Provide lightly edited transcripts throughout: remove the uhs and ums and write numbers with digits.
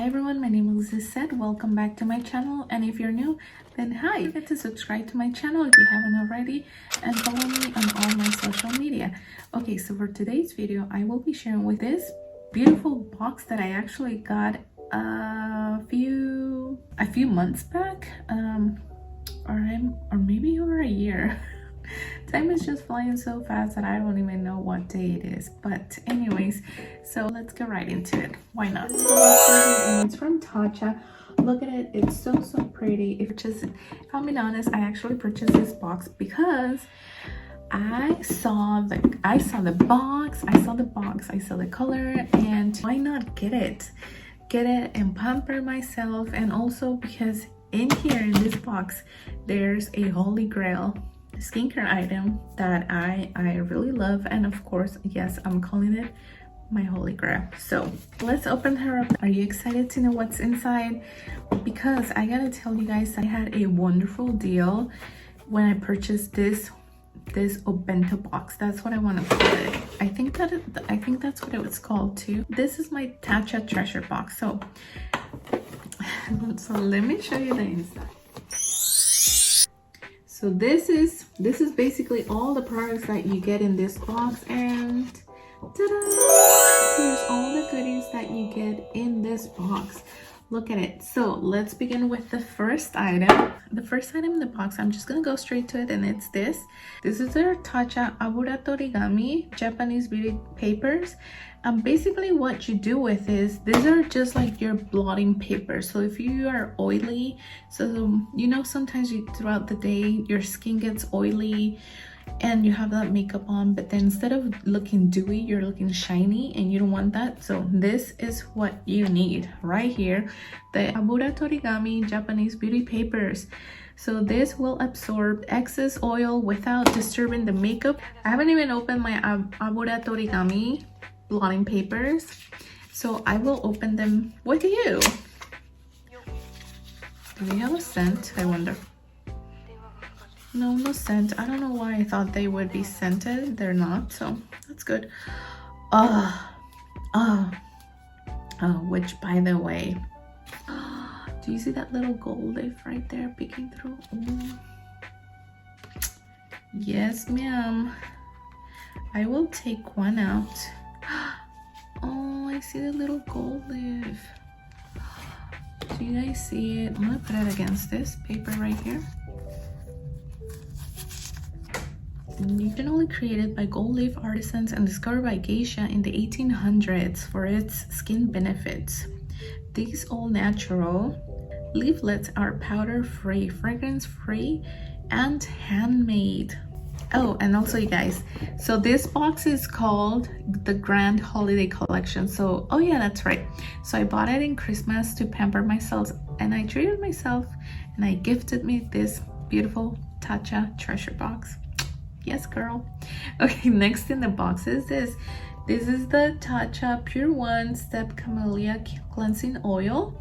Hi everyone, my name is Lisette. Welcome back to my channel, and if you're new, then hi. Don't forget to subscribe to my channel if you haven't already, and follow me on all my social media. Okay, so for today's video, I will be sharing with this beautiful box that I actually got a few months back, or maybe over a year. Time is just flying so fast that I don't even know what day it is. But anyways, so let's get right into it. Why not? And it's from Tatcha. Look at it. It's so pretty. If I'm being honest, I actually purchased this box because I saw the box, I saw the color, and why not get it and pamper myself. And also because in here in this box there's a holy grail skincare item that I really love, and of course, yes, I'm calling it my holy grail. So let's open her up. Are you excited to know what's inside? Because I gotta tell you guys, I had a wonderful deal when I purchased this obento box. That's what I want to call it. I think that's what it was called too. This is my Tatcha treasure box. So let me show you the inside. So this is basically all the products that you get in this box, and ta-da! Here's all the goodies that you get in this box. Look at it. So let's begin with the first item. The first item in the box, I'm just gonna go straight to it, and it's this. This is their Tatcha Aburatorigami Japanese beauty papers. Basically what you do with is, these are just like your blotting paper. So if you are oily, so you know sometimes throughout the day your skin gets oily and you have that makeup on, but then instead of looking dewy, you're looking shiny, and you don't want that. So this is what you need right here, the Aburatorigami Japanese beauty papers. So this will absorb excess oil without disturbing the makeup. I haven't even opened my Aburatorigami blotting papers, so I will open them with you. Do they have a scent? I wonder. No scent. I don't know why I thought they would be scented. They're not, so that's good. Which, by the way, do you see that little gold leaf right there peeking through? Oh. Yes, ma'am. I will take one out. Oh, I see the little gold leaf. Do you guys see it? I'm gonna put it against this paper right here. Originally created by gold leaf artisans and discovered by geisha in the 1800s for its skin benefits. These all-natural leaflets are powder-free, fragrance-free, and handmade. Oh, and also you guys, so this box is called the Grand Holiday Collection. So, oh yeah, that's right. So I bought it in Christmas to pamper myself, and I treated myself, and I gifted me this beautiful Tatcha treasure box. Yes, girl. Okay, next in the box is this. This is the Tatcha Pure One Step Camellia Cleansing Oil.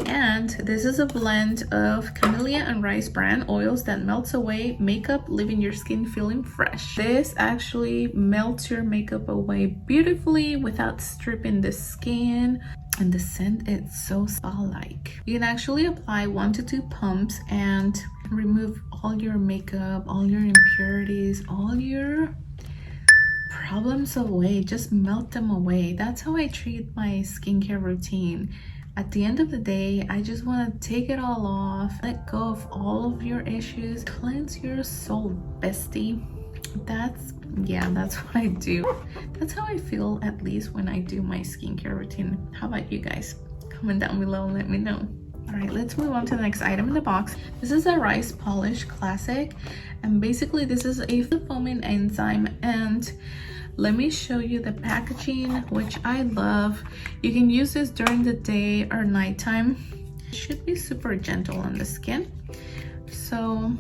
And this is a blend of camellia and rice bran oils that melts away makeup, leaving your skin feeling fresh. This actually melts your makeup away beautifully without stripping the skin. And the scent is so spa-like. You can actually apply 1 to 2 pumps and remove all your makeup, all your impurities, all your problems away. Just melt them away. That's how I treat my skincare routine. At the end of the day, I just want to take it all off, let go of all of your issues, cleanse your soul, bestie. That's what I do. That's how I feel, at least when I do my skincare routine. How about you guys? Comment down below and let me know. All right, let's move on to the next item in the box. This is a rice polish classic, and basically this is a foaming enzyme. And let me show you the packaging, which I love. You can use this during the day or nighttime. It should be super gentle on the skin. So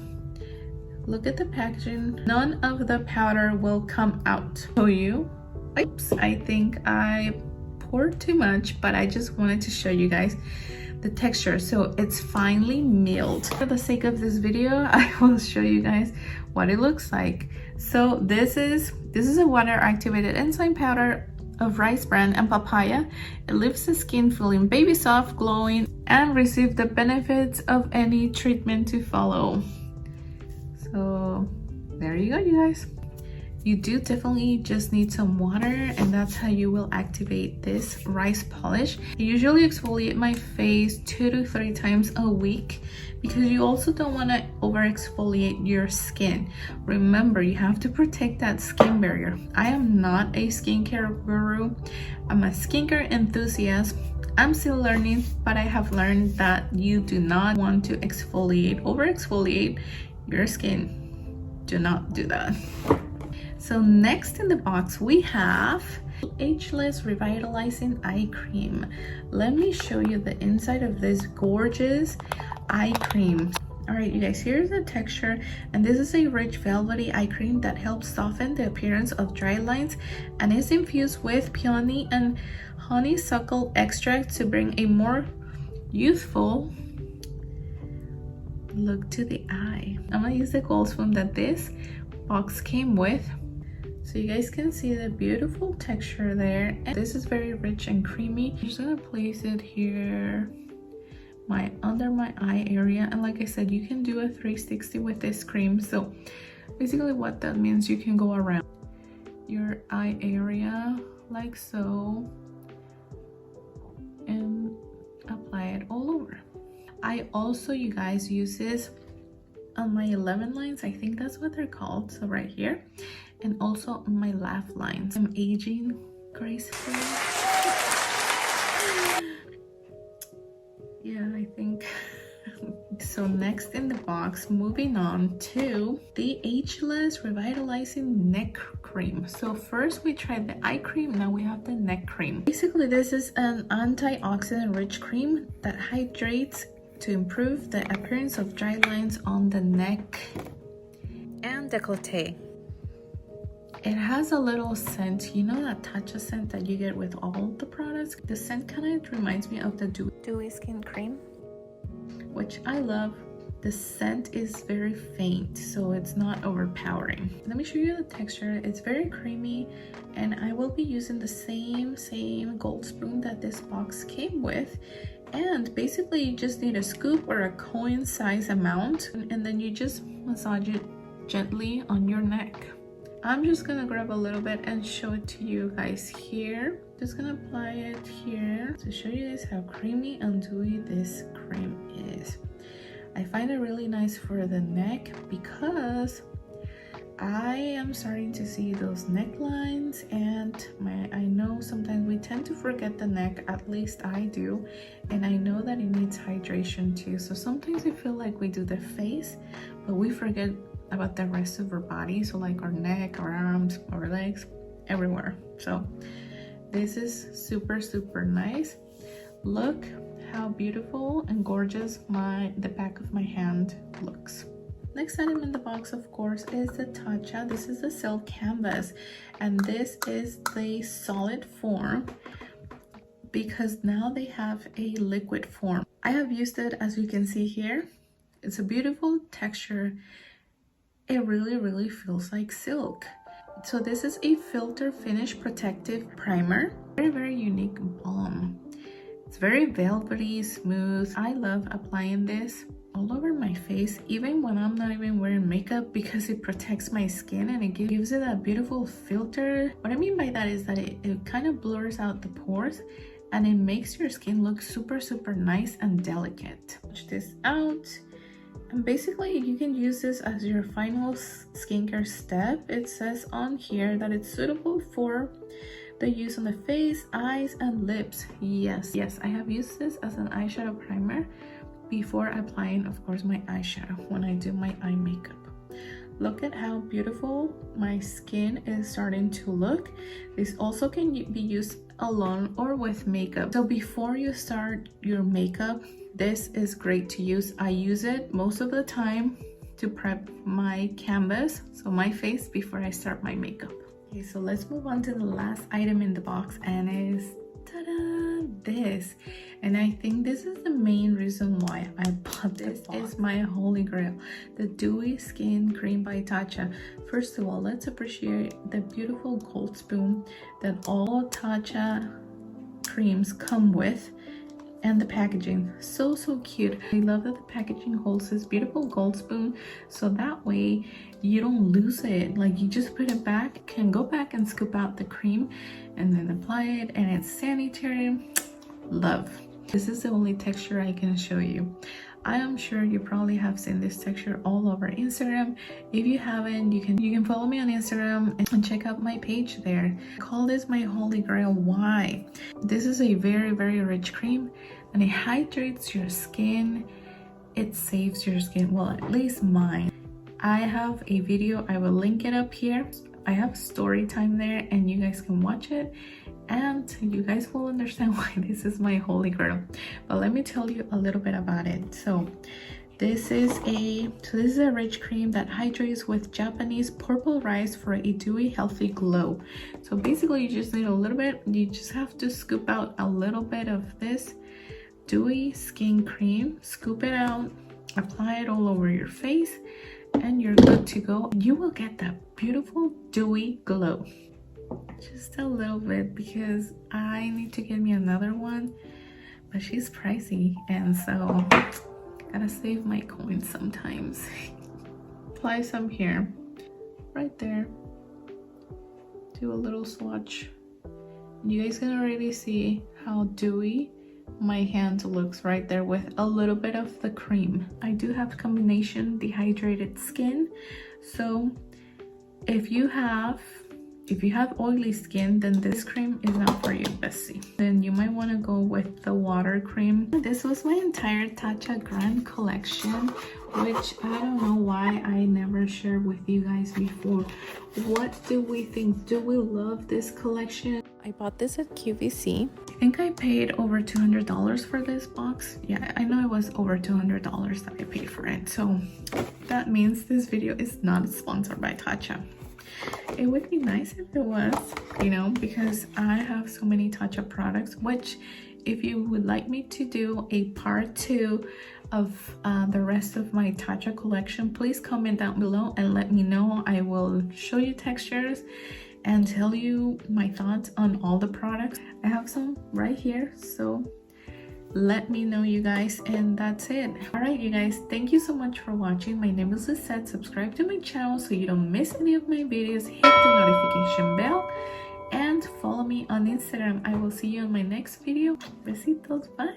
look at the packaging. None of the powder will come out. Show you. Oops, I think I poured too much, but I just wanted to show you guys the texture. So it's finely milled. For the sake of this video, I will show you guys what it looks like. So this is a water activated enzyme powder of rice bran and papaya. It leaves the skin feeling baby soft, glowing, and receive the benefits of any treatment to follow. So there you go, you guys. You do definitely just need some water, and that's how you will activate this rice polish. I usually exfoliate my face 2 to 3 times a week because you also don't want to over exfoliate your skin. Remember, you have to protect that skin barrier. I am not a skincare guru. I'm a skincare enthusiast. I'm still learning, but I have learned that you do not want to exfoliate, over exfoliate your skin. Do not do that. So next in the box we have Ageless Revitalizing Eye Cream. Let me show you the inside of this gorgeous eye cream. All right, you guys, here's the texture, and this is a rich velvety eye cream that helps soften the appearance of dry lines and is infused with peony and honeysuckle extract to bring a more youthful look to the eye. I'm gonna use the gold spoon that this box came with, so you guys can see the beautiful texture there. And this is very rich and creamy. I'm just gonna place it here under my eye area, and like I said, you can do a 360 with this cream. So basically what that means, you can go around your eye area like so and apply it all over. I also, you guys, use this on my 11 lines, I think that's what they're called, so right here, and also on my laugh lines. I'm aging gracefully. Yeah, I think. So next in the box, moving on to the Ageless Revitalizing Neck Cream. So first we tried the eye cream, now we have the neck cream. Basically this is an antioxidant rich cream that hydrates to improve the appearance of dry lines on the neck and décolleté. It has a little scent, you know that Tatcha scent that you get with all the products? The scent kind of reminds me of the Dewy skin cream, which I love. The scent is very faint, so it's not overpowering. Let me show you the texture. It's very creamy, and I will be using the same gold spoon that this box came with. And basically you just need a scoop or a coin size amount, and then you just massage it gently on your neck. I'm just gonna grab a little bit and show it to you guys here. Just gonna apply it here to show you guys how creamy and dewy this cream is. I find it really nice for the neck because I am starting to see those necklines, and I know sometimes we tend to forget the neck, at least I do, and I know that it needs hydration too. So sometimes I feel like we do the face, but we forget about the rest of our body, so like our neck, our arms, our legs, everywhere. So this is super nice. Look how beautiful and gorgeous the back of my hand looks. Next item in the box, of course, is the Tatcha. This is the silk canvas, and this is the solid form because now they have a liquid form. I have used it, as you can see here. It's a beautiful texture. It really feels like silk. So this is a filter finish protective primer. Very unique balm. It's very velvety, smooth. I love applying this all over my face, even when I'm not even wearing makeup, because it protects my skin and it gives it a beautiful filter. What I mean by that is that it kind of blurs out the pores and it makes your skin look super nice and delicate. Push this out, and basically you can use this as your final skincare step. It says on here that it's suitable for the use on the face, eyes, and lips. Yes, I have used this as an eyeshadow primer before applying, of course, my eyeshadow when I do my eye makeup. Look at how beautiful my skin is starting to look. This also can be used alone or with makeup. So before you start your makeup, this is great to use. I use it most of the time to prep my canvas, so my face, before I start my makeup. Okay, so let's move on to the last item in the box, and is ta-da! this, and I think this is the main reason why I bought this. This is my holy grail, the Dewy Skin Cream by Tatcha. First of all, let's appreciate the beautiful gold spoon that all Tatcha creams come with, and the packaging, so cute. I love that the packaging holds this beautiful gold spoon, so that way you don't lose it. Like, you just put it back, can go back and scoop out the cream and then apply it, and it's sanitary. Love. This is the only texture I can show you. I am sure you probably have seen this texture all over Instagram. If you haven't, you can follow me on Instagram and check out my page there. I call this my holy grail. Why? This is a very rich cream, and it hydrates your skin. It saves your skin, well, at least mine. I have a video, I will link it up here. I have story time there, and you guys can watch it, and you guys will understand why this is my holy grail. But let me tell you a little bit about it. So this is a rich cream that hydrates with Japanese purple rice for a dewy, healthy glow. So basically, you just need a little bit. You just have to scoop out a little bit of this dewy skin cream, scoop it out, apply it all over your face, and you're good to go. You will get that beautiful dewy glow. Just a little bit, because I need to get me another one, but she's pricey, and so gotta save my coins sometimes. Apply some here, right there. Do a little swatch. You guys can already see how dewy my hand looks right there with a little bit of the cream. I do have combination dehydrated skin, so if you have oily skin, then this cream is not for you, bestie. Then you might want to go with the water cream. This was my entire Tatcha Grand collection, which I don't know why I never shared with you guys before. What do we think? Do we love this collection? I bought this at QVC. I think I paid over $200 for this box. Yeah, I know it was over $200 that I paid for it. So that means this video is not sponsored by Tatcha. It would be nice if it was, you know, because I have so many Tatcha products, which if you would like me to do a part 2 of the rest of my Tatcha collection, please comment down below and let me know. I will show you textures and tell you my thoughts on all the products. I have some right here, so let me know, you guys, and that's it. All right, you guys, thank you so much for watching. My name is Lisette. Subscribe to my channel so you don't miss any of my videos. Hit the notification bell and follow me on Instagram. I will see you in my next video. Besitos, bye.